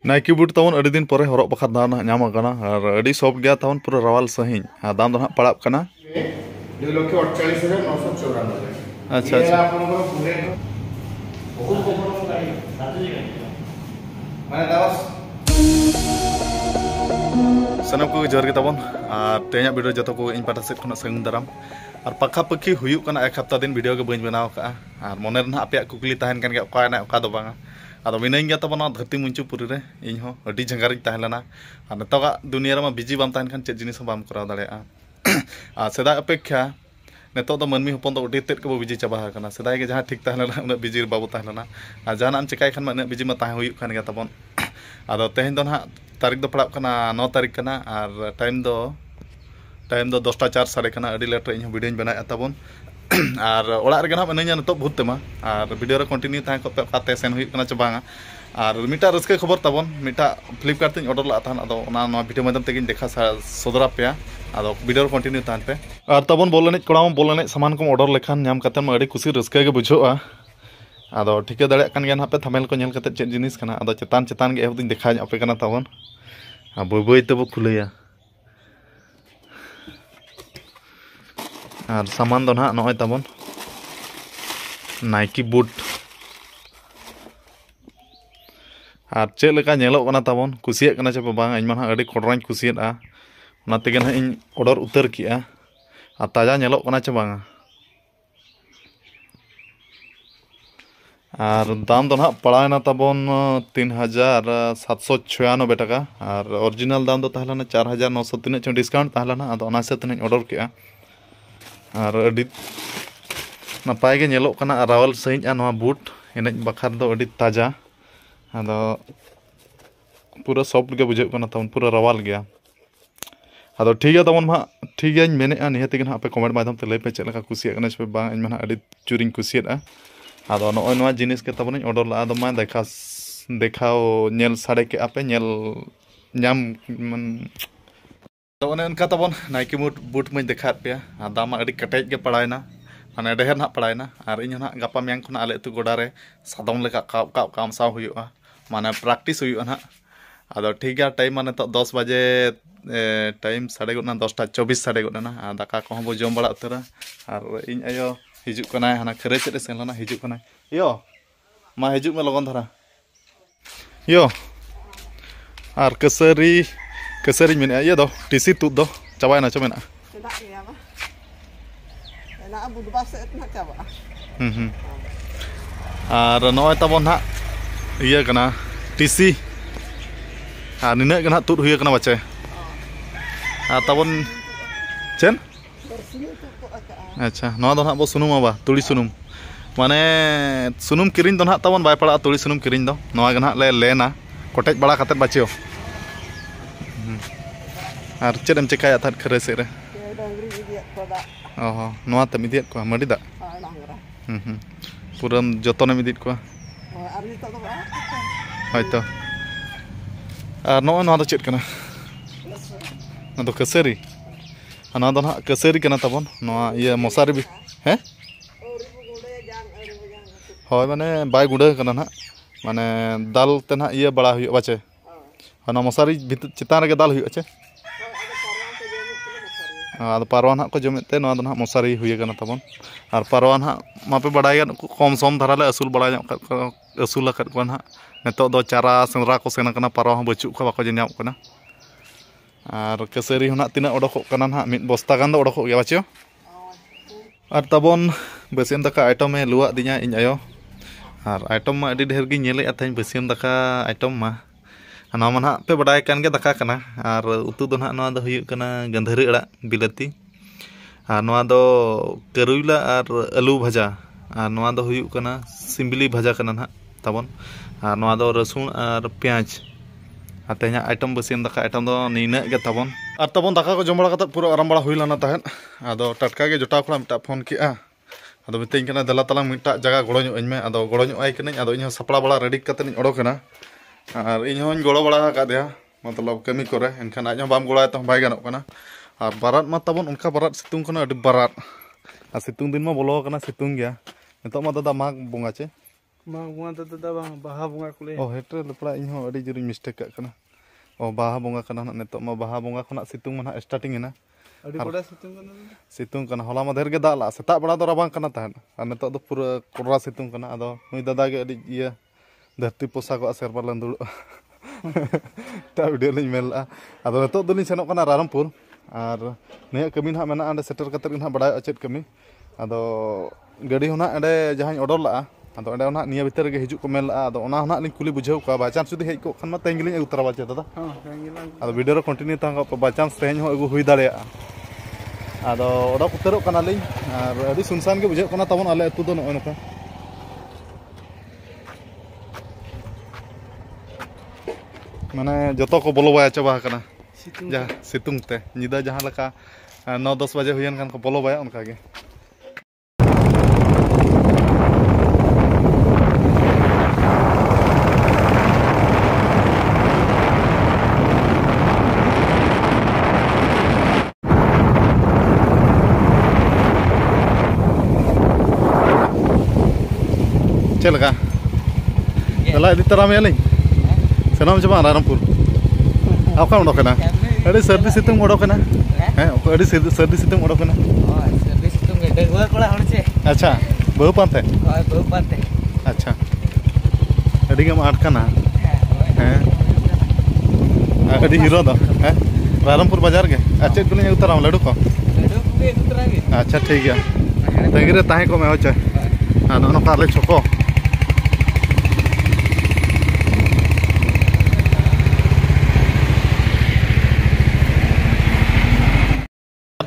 Nike boot तवन अड़ी दिन परे हरक बखा दाम नाम और अड़ी सॉफ्ट गया तवन पूरा रवाल सही दाम दो पड़ा कना 2,48,994। अच्छा अच्छा सनम को जोर के तबन तेज वीडियो जो को इन पाटा सेट संग दाराम और पखा पखी हुयुक एक हफ्ता दिन वीडियो के बन बनाव का मन पे कुकली तहन कान गया दो बांगा आदो मिनाई गया तबन धरती मुंचू पुरी रे इन हो अडी झंगारी तहलना और नतगा दुनिया रे बिजी बाम तहन खान चे जिनिस बाम कराव दाड़ेया सेदा अपेक्षा नेतो तो मनमी हपन तो अडी तेद के बिजी चाबा kana सेदाय के जहां ठीक तहलना उना बिजी बाबू तहलना आ जहां आम चिकाय खान मा बिजी मा तह हुयुक खान गया तबन आदो तेहन दो ना तारीख दो पड़ा कना 9 तारीख कना और टाइम दो 10:04 साढ़े कना अडी लेट रे इन वीडियो बना तबन और ओड़ा रे गना मनैया नतो बहुत तेमा और वीडियो रे कंटिन्यू तह को काते सेन हुयुक कना चबांगा और मिटा रस्के खबर तबन मिटा फ्लिपकार्ट तिन ऑर्डर ला थान आदो ओना नो वीडियो माध्यम तेगिन देखा सदरा पे आदो वीडियो कंटिन्यू तान पे और तबन बोलने कोड़ा बोलने सामान को ऑर्डर लेखान नाम कते मा अडी खुशी रस्के के बुझोआ आदो ठीके दाड़े कान गया पे थमेल को नेल कते चे जिनिस कना आदो चेतान चेतान के एहदिन देखा पे कना तबन आ बय बय तब खुलैया और सामान दो ना नय तबन नाइकी बूट और चेक लेका नेलो कना तबन कुसिया कना चे बांग इन मा अडी कोडराñ कुसिया ना तेगे ना इन ऑर्डर उतर किया आ ताजा नेलो कना चे बांगा और दाम दो ना पड़ाना तबन 3,796 टाका और ओरिजिनल दाम दो तहलाना 4,900 तीन चो डिस्काउंट तहलाना आदो ओना से तने ऑर्डर किया और अडी नपाय गे नेलो कना रावल सही नवा बूट एनेज बखार दो अडी ताजा आदो पूरा सॉफ्ट के बुझे कना तबन पूरा रावल गया आदो ठीक है तबन मा ठीक है मेने निहत के ना पे कमेंट माध्यम ते लay पे चलका कुसिया कना से बा इन मा अडी चुरिंग कुसिया आदो नवा जिनिस के तबन ऑर्डर ला आदो मा देखाओ नेल साड़े के आपे नेल नाम तो उनका तबन नाइकी बूट में देखा पे दाम अडी कटेज के पड़ायना माने ढेर ना पड़ायना और इन ना गपा म्यांग खना आले तु गोडा रे सादम लेका काम साव हुयुआ माने प्रैक्टिस हुयुआ ना आदो ठीक है टाइम माने तो 10 बजे टाइम साढ़े गोना 10:24 साढ़े गोना दाका को बो जम बड़ा उतरा और इन आयो हिजुक कना हना खरे चेत सेनलाना हिजुक कना यो मा हिजुक में लगन धरा यो और कसरी मेने ये दो टीसी तुद दो चाबाय ना चमेना और नय तबन ना ये कना टीसी और निना गना तुद हुय कना बचे तबन चेन अच्छा नवा दो ना बो सुनुम बा तुड़ी सुनुम माने सुनुम किरिन दो ना तबन बाय पड़ा तुड़ी सुनुम किरिन दो नवा गना ले लेना कोटेज बड़ा कते बाचियो और चेदम चिकाया था खरे से रे ओहो नवा तम इदियत को मडी दा पूरा जतन इदित को हयतो और नवा दो चेत कना ना दो कसरी ना दो ना कसरी कना तबन नवा ये मसारी भी हैं होय माने बाय गुडा कना ना माने दाल ते ना ये बड़ा हुई बाचे ना मसारी चितान रे दाल हुई अच्छे आदो पारवा ना को जमेते ना दो ना मसारी हुई कना तबन और पारवा ना मापे बड़ाय कम सम धारा ले असूल बड़ा असूल अकत को ना नेतो दो चारा सेंद्रा को सेना कना पारवा बचु को बाको जन्याम कना और कसरी होना तीना ओडको कना ना मिद बस्ता गान दो ओडको गया बाचियो और तबन बसियम दका आइटम में लुआ दिया इन आयो और आइटम मा अडी ढेर गी नेले अथाइन बसियम दका आइटम मा ना मा पे बड़ाय कान गे दका कना और उतु दो ना दो हुयु कना गंधरी अड़ा बिलाती और नवा दो करुइला और आलू भाजा और नवा दो हुयु कना सिम्बली भाजा कना ना तबन और नवा दो रसुन और प्याज तेना आइटम बसियम दका आइटम दो नीना गे तबन और तबन दाका को जम बड़ा कत पूरा आराम बड़ा हुई लाना तहन आदो टटका गे जोटा खड़ा मिटा फोन किया आदो मितें कना दला तला मिटा जगह गड़ो ᱧᱚᱜ ᱟᱹᱧ ᱢᱮ ᱟᱫᱚ ᱜᱚᱲᱚ ᱧᱚᱜ ᱟᱭ ᱠᱟᱹᱱᱟᱹᱧ ᱟᱫᱚ ᱤᱧ ᱦᱚᱸ ᱥᱟᱯᱲᱟ ᱵᱟᱲᱟ ᱨᱮᱰᱤ ᱠᱟᱛᱮ ᱤᱧ ᱚᱰᱚᱠᱮᱱᱟ और इन हों गड़ो बड़ा कादिया मतलब कमी करे एनखान आज बाम गड़ा तो बै गानों कना और बारात मा तबन उनका बारात सितुंग बारात और सितुंग दिन मा बोलो कना सितुंग गया नितो मा दादा माघ बोंगा चे bunga dadah bang baha bunga kuliah. Oh hetre lepra ᱤᱧ ᱦᱚᱸ ᱟᱹᱰᱤ ᱡᱳᱨᱤᱧ ᱢᱤᱥᱴᱮᱠ ᱠᱟᱜ ᱠᱟᱱᱟ ᱚ ᱵᱟᱦᱟ ᱵᱚᱸᱜᱟ ᱠᱟᱱᱟ ᱱᱟᱜ ᱱᱤᱛᱚᱜ ᱢᱟ ᱵᱟᱦᱟ ᱵᱚᱸᱜᱟ ᱠᱷᱚᱱᱟᱜ ᱥᱤᱛᱩᱝ ᱢᱟ ᱱᱟᱜ ᱥᱴᱟᱨᱴᱤᱝ ᱮᱱᱟ Adi pada situng kan? ᱥᱤᱛᱩᱝ ᱠᱟᱱᱟ ᱦᱚᱞᱟ ᱢᱟᱫᱷᱮᱨ ᱜᱮ ᱫᱟᱜ ᱞᱟᱜᱼᱟ ᱥᱮᱛᱟᱜ ᱵᱮᱲᱟ ᱫᱚ ᱨᱟᱵᱟᱝ ᱠᱟᱱᱟ ᱛᱟᱦᱮᱸᱫ ᱟᱨ ᱱᱤᱛᱚᱜ ᱫᱚ ᱯᱩᱨᱟᱹ ᱠᱚᱲᱟ ᱥᱤᱛᱩᱝ ᱠᱟᱱᱟ ᱟᱫᱚ ᱱᱩᱭ ᱫᱟᱫᱟ ᱜᱮ ᱟᱹᱰᱤ ᱤᱭᱟᱹ ᱫᱷᱟᱹᱨᱛᱤ ᱯᱚᱥᱟᱜᱚᱜᱼᱟ ᱥᱮᱨᱢᱟ ᱞᱟᱸᱫᱩᱲᱚᱜᱼᱟ ᱮᱴᱟᱜ ᱵᱷᱤᱰᱤᱭᱳ ᱞᱤᱧ ᱧᱮᱞ ᱞᱟᱜᱼᱟ ᱟᱫᱚ ᱱᱤᱛᱚᱜ ᱫᱚᱞᱤᱧ ᱥᱮᱱᱚᱜ ᱠᱟᱱᱟ ᱨᱟᱭᱨᱚᱝᱯᱩᱨ ᱟᱨ ᱱᱤᱭᱟᱹ ᱠᱟᱹᱢᱤ ᱱᱟᱦᱟᱜ ᱢᱮᱱᱟᱜᱼᱟ ᱚᱸᱰᱮ ᱥᱮᱴᱮᱨ ᱠᱟᱛᱮᱫ ᱜᱮ ᱱᱟᱦᱟᱜ ᱵᱟᱲᱟᱭᱚᱜᱼᱟ ᱪᱮᱫ ᱠᱟᱹᱢᱤ ᱟᱫᱚ ᱜᱟᱹᱰᱤ ᱦᱚᱸ ᱱᱟᱦᱟᱜ ᱚᱸᱰᱮ ᱡᱟᱦᱟᱸᱧ ᱚᱰᱟᱨ ᱞᱟᱜᱼᱟ ᱟᱫᱚ ᱚᱸᱰᱮ ᱱᱟᱦᱟᱜ ᱱᱤᱭᱟᱹ ᱵᱷᱤᱛᱟᱹᱨ ᱨᱮᱜᱮ ᱦᱤᱡᱩᱜ ᱠᱚ ᱢᱮᱱ ᱞᱟᱜᱼᱟ ᱟᱫᱚ ᱚᱱᱟ ᱦᱚᱸ ᱱᱟᱦᱟᱜ ᱞᱤᱧ ᱠᱩᱞᱤ ᱵᱩᱡᱷᱟᱹᱣ ᱠᱚᱣᱟ ᱵᱟᱭ ᱪᱟᱱᱥ ᱡᱩᱫᱤ ᱦᱮᱡ ᱠᱚᱜ ᱠᱷᱟᱱ ᱢᱟ ᱛᱮᱦᱮᱧ ᱜᱮᱞᱤᱧ ᱟᱹᱜᱩ ᱛᱚᱨᱟ ᱪᱮ ᱫᱟᱫᱟ ᱟᱫᱚ ᱵᱷᱤᱰᱤᱭᱳ ᱨᱮ ᱠᱚᱱᱴᱤᱱᱤᱭᱩ ᱛᱟᱦᱮᱸ ᱠᱚᱜ ᱵᱟᱭ ᱪᱟᱱᱥ ᱛᱮᱦᱮᱧ ᱦᱚᱸ ᱟᱹᱜᱩ ᱦᱩᱭ ᱫᱟᱲᱮᱭᱟᱜᱼᱟ ᱟᱫᱚ ᱚᱰᱚᱠ ᱩᱛᱟᱹᱨᱚᱜ ᱠᱟᱱᱟᱞᱤᱧ ᱟᱨ ᱟᱹᱰᱤ ᱥᱩᱱᱥᱟᱱ ᱜᱮ ᱵᱩᱡᱷᱟᱹᱜ ᱠᱟᱱᱟ ᱛᱟᱵᱚᱱ ᱟᱞᱮ ᱟᱹᱛᱩ ᱫᱚ ᱱᱚᱜᱼᱚᱭ ᱱᱚᱝᱠᱟ ᱢᱟᱱᱮ ᱡᱚᱛᱚ ᱠᱚ ᱵᱚᱞᱚ ᱵᱟᱭᱟ ᱪᱟᱵᱟ ᱟᱠᱟᱱᱟ ᱡᱟᱦᱟᱸ ᱥᱤᱛᱩᱝ ᱛᱮ ᱧᱤᱫᱟᱹ ᱡᱟᱦᱟᱸ ᱞᱮᱠᱟ 9-10 ᱵᱟᱡᱮ ᱦᱩᱭᱮᱱ ᱠᱷᱟᱱ ᱠᱚ ᱵᱚᱞᱚ ᱵᱟᱭᱟ ᱚᱱᱠᱟ ᱜᱮ चल का चला इदी तरा मेलिंग सनाम जमा रायरंगपुर आपका उडोकना अड़ी सर्दी सितुंग उडोकना हैं अड़ी सर्दी सितुंग उडोकना सर्दी सितुंग डगवा कोला हणचे अच्छा बहु पाते हां बहु पाते अच्छा अड़ी गम आटकना हैं अड़ी हीरो दो हैं रायरंगपुर बाजार के अच्छा कुलिंग उतराम लड्डू को उतरागे अच्छा ठीक गया तंगिरे ताहे को में होचे हां नो कारले छोको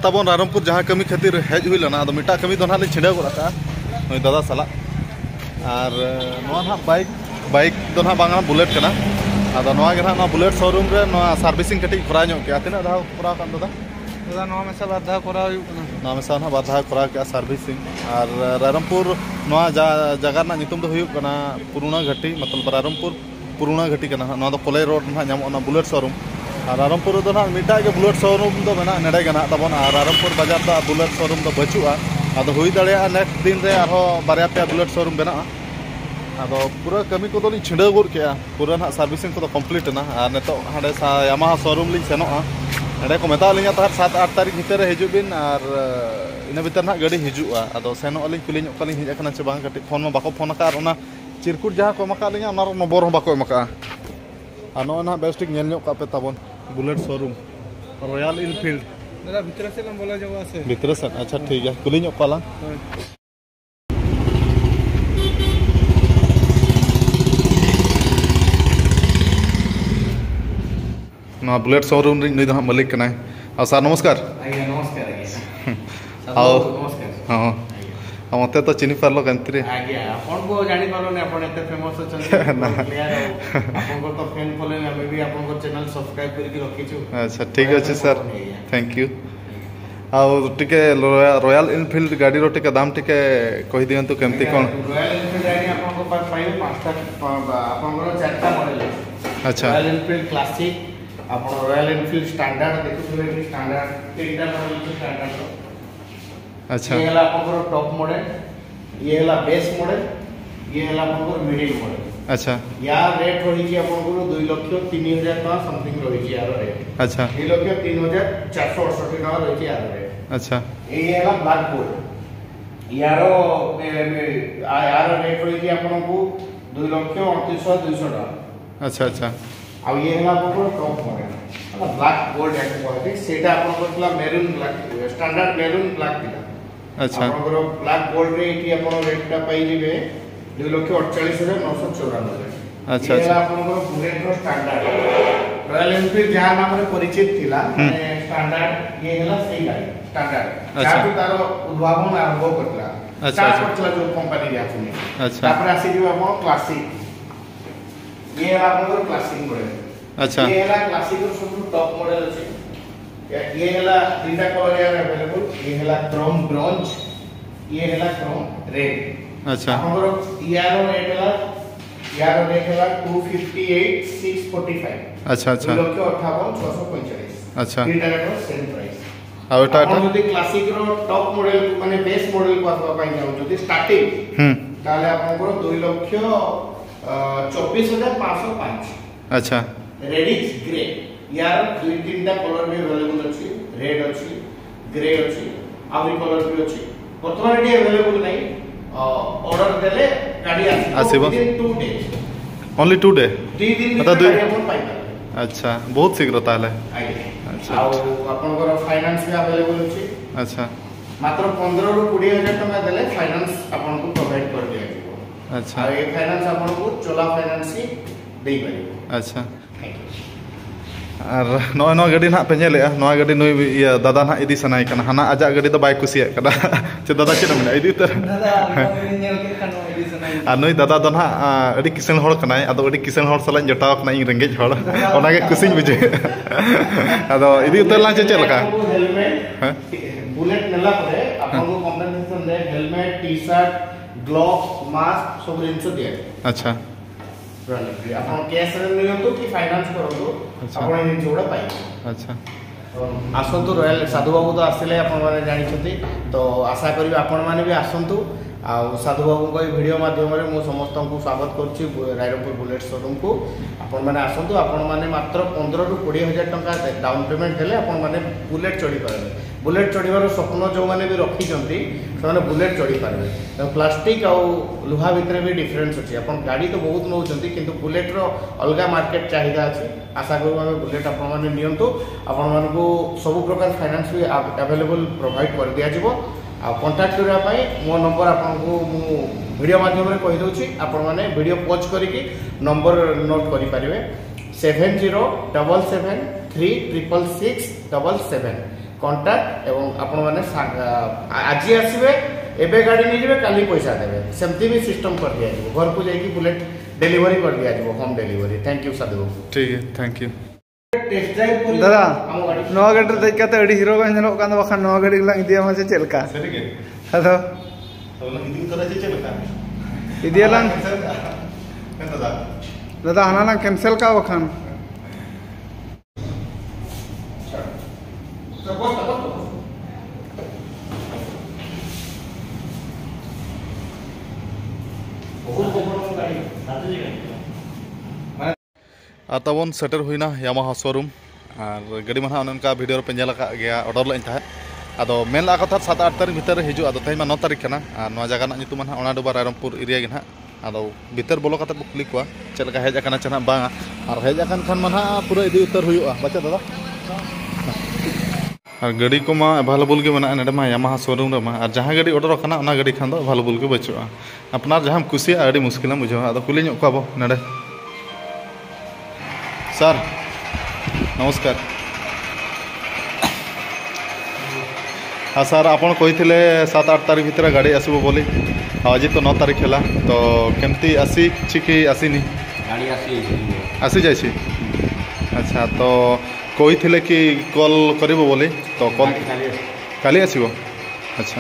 तबन रायरंगपुर जहाँ कमी खातिर हेज हुई लना अदो मिटा कमी दो ना ले छिंडा गोला का नय दादा साला और नोआ ना बाइक दो ना बांगा बुलेट कना अदो नोआ गे ना बुलेट शोरूम रे नोआ सर्विसिंग कटी करा ᱧᱚᱜ के तिना दा करा कान दादा दादा नोआ में सब आधा करा हुई कना नोआ में सब ना बाधा करा के सर्विसिंग और रायरंगपुर नोआ जगह ना नितुम दो हुई कना पुरुना घाटी मतलब रायरंगपुर पुरुना घाटी कना नोआ दो कोले रोड ना ᱧᱟᱢᱚᱜ ना बुलेट शोरूम और रायरंगपुर दो ना मिटा के बुलेट शोरूम दो मेना नेडे गना तबन और रायरंगपुर बाजार दो बुलेट शोरूम दो बचुआ अदो हुई दाड़िया नेक्स्ट दिन रे आरो बारया पे बुलेट शोरूम बना अदो पूरा कमी को लिंग छिंडा गोर के पूरा ना सर्विसिंग को कंप्लीट ना और नेतो हाडे यामाहा शोरूम लिंग सेनोआ नेडे को मेता लिंगा तार 7-8 तारीख भीतर रे हिजु बिन और इन भीतर ना गाड़ी हिजुआ अदो सेनो लिंग कुलिंग कलिंग हिज अकना चे बांग कटि फोन में बाको फोन का और ना चिरकुट जहां को मका लिंगा ना नंबर हो बाको मका और नो ना बेस्टिक नेल ᱧᱚᱜ का पे तबन बुलेट शोरूम रॉयल इनफील्ड दादा भीतर से लम बोला जवा से भीतर से अच्छा ठीक है कुली ᱧᱚᱜ पाला ना बुलेट शोरूम रे नई द मालिक कना और सर नमस्कार आज्ञा नमस्कार आज्ञा आओ नमस्कार हां मते तो चिनी पारलो कंत्री आज्ञा आपन को जानि पारलो ने आपन एते फेमस अछन क्लियर आपन को तो फैन फॉलोइंग हमें भी आपन को चैनल सब्सक्राइब करके रखी छु अच्छा ठीक है सर थैंक यू और टिके रॉयल इनफील्ड गाड़ी रो टिके दाम टिके कहि दियंतु केमती कोन रॉयल इनफील्ड गाड़ी आपन को पास पाइबे पांचटा आपन को चारटा मॉडल अच्छा रॉयल इनफील्ड क्लासिक आपन रॉयल इनफील्ड स्टैंडर्ड देखु थे स्टैंडर्ड तीनटा मॉडल स्टैंडर्ड अच्छा ये हला आपन टॉप मॉडल ये हला बेस मॉडल ये हला आपन मिडिल मॉडल अच्छा या रेट रही छी आपन को 2,03,000 का समथिंग रही छी यार रेट अच्छा 2,03,468 का रही छी यार रेट अच्छा ये हला ब्लैक बोर्ड यारो यार रेट रही छी आपन को 2,38,200 का अच्छा अच्छा अब ये हला आपन को टॉप मॉडल हला ब्लैक बोर्ड एक क्वालिटी सेटा आपन को थला maroon black standard maroon black थिला अच्छा आपन ब्लैक बोर्ड रे एटी आपन रेट का पाई जिवे 2,48,994 अच्छा ये आपन को बुलेट रो स्टैंडर्ड रॉयल एनफील्ड जहां नाम रे परिचित थिला माने स्टैंडर्ड ये हला सही गाड़ी स्टैंडर्ड जातु तारो उद्भावन आरंभ करला अच्छा अच्छा जो कंपनी रे आछनी अच्छा तापर आसी जिवे आपन क्लासिक ये आपन को क्लासिक मॉडल अच्छा ये हला क्लासिक रो सब टॉप मॉडल अछि ये हला तीनटा कलर यार अवेलेबल ये हला क्रोम ब्रोंज ये हला क्रोम रेड अच्छा हमरो यारो रेट हला 258,645 अच्छा अच्छा 2,58,645 अच्छा तीनटा रो सेम प्राइस आ ओटा जदी क्लासिक रो टॉप मॉडल माने बेस मॉडल को आसबा पाई जाउ जदी स्टार्टिंग ताले आपनकर 2,24,505 अच्छा रेडिक्स ग्रे यार दुई तीन टा कलर भी अवेलेबल अछि रेड अछि ग्रे अछि आउरी कलर भी अछि वर्तमान एटी अवेलेबल नै ऑर्डर देले गाड़ी आसीबो विदिन 2 डेज ओनली 2 डे 3 दिन गाड़ी अपन पाइ अच्छा बहुत शीघ्र ताले अच्छा आपनकर फाइनेंस भी अवेलेबल अछि अच्छा मात्र 15 रु 20 हजार टका देले फाइनेंस आपनको प्रोवाइड कर दिया जिवो अच्छा आ ए फाइनेंस आपनको चोला फाइनेंस ही देई परिबो अच्छा और नय नय गाड़ी ना पे नेले नय गाड़ी नय इया दादा ना इदी सनाय कना हाना आजा गाड़ी तो बाय कुसिया कना चे दादा चे ना इदी तर दादा नेल के कनो इदी सनाय आ नय दादा दो ना अडी किसान होड़ कनाय अदो अडी किसान होड़ सला जटाव कना इ रेंगेज होड़ ओना गे कुसिन बुझे अदो इदी उतर ला चे लका हेलमेट बुलेट नेला परे आपनको कंपनसेशन दे हेलमेट टी-शर्ट ग्लोव मास्क सब रिंसो दिया अच्छा आपण कैश रे नियंतु कि फाइनेंस करंतु आपण इन जोड़ा पाइ अच्छा आसंतु रॉयल साधु बाबू तो आसिले आपण माने जानि छथि तो आशा करी आपण माने भी आसंतु आ साधु बाबू को वीडियो माध्यम रे मो समस्त को स्वागत करछि रायरंगपुर बुलेट शोरूम को आपण माने आसंतु आपण माने मात्र 15 रु 20 हजार टका डाउन पेमेंट देले आपण माने बुलेट चढ़ी पारबे बुलेट चढ़ीवार स्वप्न जो माने भी रखी जंती से बुलेट चढ़ी पारबे तो प्लास्टिक आ लुहा भितर भी डिफरेंस अछि आपण गाड़ी तो बहुत नउचंती किंतु बुलेट रो अलगा मार्केट चाहिदा अछि आशा करू हम बुलेट आपण माने नियंतु आपण मान को सब प्रकार फाइनेंस भी अवेलेबल प्रोवाइड कर दिया जिवो आ कांटेक्ट करबा पई मो नंबर आपण को मु वीडियो माध्यम रे कहि दोछि आपण माने वीडियो पॉज करिकि नंबर नोट करि परिबे 7077636677 कांटेक्ट एवं आपण माने आज आसीबे एबे गाड़ी नि जेबे काली पैसा देबे सेमती भी सिस्टम कर दिया जिवो घर को जाई कि बुलेट डिलीवरी कर दिया जिवो होम डिलीवरी थैंक यू साधु ठीक है थैंक यू टेस्ट ड्राइव कर दादा नवा गाड़ी देख के एडी हीरो का जनक कान बखा नवा गाड़ी ला इदिया मा से चलका सरी के हेलो तो ना इदी तोरा से चलका इदिया ला दादा दादा हना ला कैंसिल का बखान तबन सेटर हुईना यामाहा शोरूम और गाड़ी में उनका वीडियो पे नेलका गया ऑर्डर लेन था अदो मेन ला कथा 7-8 तारीख भीतर हिजु अदो तेज 9 तारीख कना और जगह ना नितुम ना डुबा रायरंगपुर एरिया गे ना अदो भीतर बोलो कता बुकली को चलका हेज अकना चना बा और हेज अकन खान मना पूरा इदी उतर हुआ बच्चा दादा और गाड़ी को मा अवेलेबल के मना नडे मा यामाहा शोरूम रे मा और जहां गाड़ी ऑर्डर कना ओना गाड़ी खान दो अवेलेबल के बचुआ अपनार जहां कुसिया अड़ी मुश्किल बुझा अदो कुली नो को नडे सर नमस्कार हाँ सर आप कही 7-8 तारीख भितर गाड़ी आसब बोली आज तो 9 तारीख है तो केमती आसी कि आसीनी गाड़ी आसी जाइए अच्छा तो कही कि कॉल कर बोली तो कॉल काली आसब अच्छा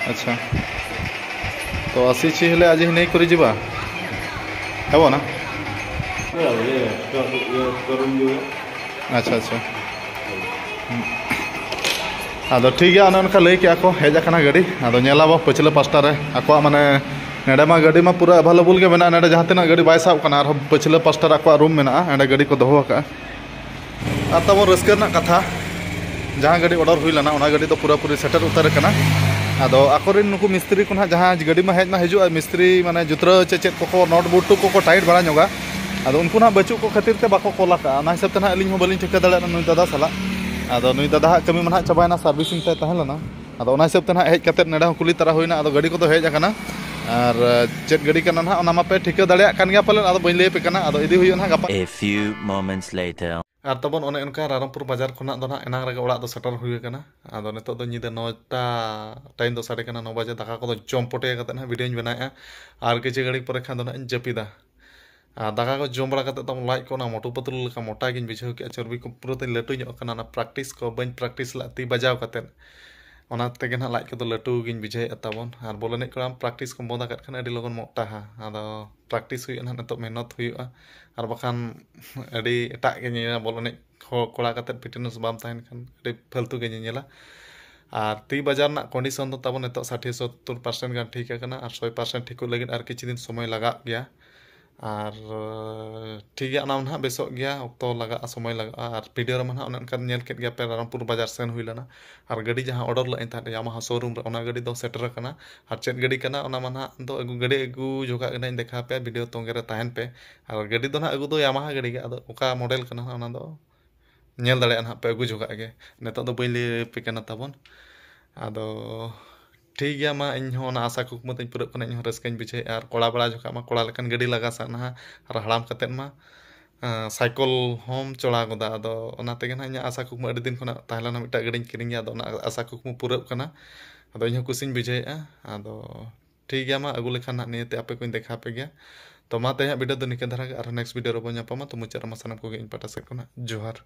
अच्छा तो आसी आज ही नहीं करी जीवा हेब ना अच्छा अच्छा अदो ठीक है उनका लई के को हेजना गाड़ी अदो नेलाबो पछले पास्टा रे आको माने नेडे मा गाड़ी मा पूरा अवेलेबल के मेना नेडे जहां तना गाड़ी बाय साब कना और पछले पास्टा रे आको रूम मेना एंडे गाड़ी को दोहो का आ तब रस्करना कथा जहां गाड़ी ऑर्डर हुई लना ओना गाड़ी तो पूरा पूरी सेटर उतर कना अदो आकोरिन नुकु मिस्त्री को ना जहां गाड़ी मा हेज ना हिजु मिस्त्री माने जुत्र चेचेत को नोट बोर्ड को टाइट बड़ा नोगा अदो उनको ना बचू को खातिर ते बाको कोला का ना हिसाब तना अलिन हो बलिन ठेका दड़ा नुई दादा सला अदो नुई दादा कमी मना चबायना सर्विसिंग ते तहलना अदो ओना हिसाब तना हेज कते नेडा कुली तरा होइना अदो गाड़ी को तो हेज अकना और चेत गाड़ी कना ना ओना मापे ठेका दड़ा कान गया पालन अदो बइन ले पे कना अदो इदी हुइना गपा A few moments later और तबन ओने उनका रायरंगपुर बाजार खुना दो ना एनांग रे ओड़ा दो सेटर हुई कना अदो नितो दो निदा 9टा टाइम दो साडे कना 9 बजे दाका को दो चोंपटे कते ना वीडियो बनाया और किछि गाड़ी पर खान दो ना जपिदा दाका को जम बड़ा कते तम लाइक को ना मोटू पतलू लका मोटा गिन बिझाव के चर्बी को पूरा ते लटू ᱧᱚᱜ कना ना प्रैक्टिस को बन प्रैक्टिस लाती बजाव कते ओना तेगे ना लाइक को लटू गिन बिझाय तबन और बोले ने करा प्रैक्टिस को बोदा कत खान अडी लगन मोटा हा आदो प्रैक्टिस हुई ना तो मेहनत हुआ और बखान अडी एटा के बोले ने कोड़ा कते फिटनेस बाम तहन खान अडी फालतू के नेला और ती बाजार ना कंडीशन तो तब नित 60-70% गान ठीक है और 100% ठीक लगे और किसी दिन समय लगा गया और ठीक है ना बेसो गया तो लगा समय लगा और वीडियो रे नेल के गया पे रामपुर बाजार सेन हुई लेना और गाड़ी जहाँ ऑर्डर लगे था यामाहा शोरूम गाड़ी दो सेटर करना और चेक गाड़ी करना दो अगू गाड़ी अगू जोगा देखा पे वीडियो तोंगे रे तहन पे और गाड़ी दो ना अगू दो यामाहा गाड़ी गे अदो ओका मॉडल करना दो नेल दड़े ना पे अगू जोगा गे नित दो बई ले पे करना तबन अदो ठीक गया मा इन हो ना आशा कुकमु तई पुरब कना इन रस्काኝ बुझे और कोड़ा बड़ा जोखा मा कोड़ा लेकन गाड़ी लगा साना और हड़ाम कते मा साइकल होम चढ़ा गोदा अदो ओना तेगे ना इन आशा कुकमु अडी दिन खना ताहलाना मिटा गाड़ी किरिंग गया अदो ना आशा कुकमु पुरब कना अदो इन कुसिñ बुझे अदो ठीक गया मा अगु लेखान ना नियते आपे को देखा पे गया तो मा ते वीडियो दो निके धरा और नेक्स्ट वीडियो रो बो ᱧᱟᱯᱟᱢᱟ तो मुचार मा सनम को इन पाटा से जोहार।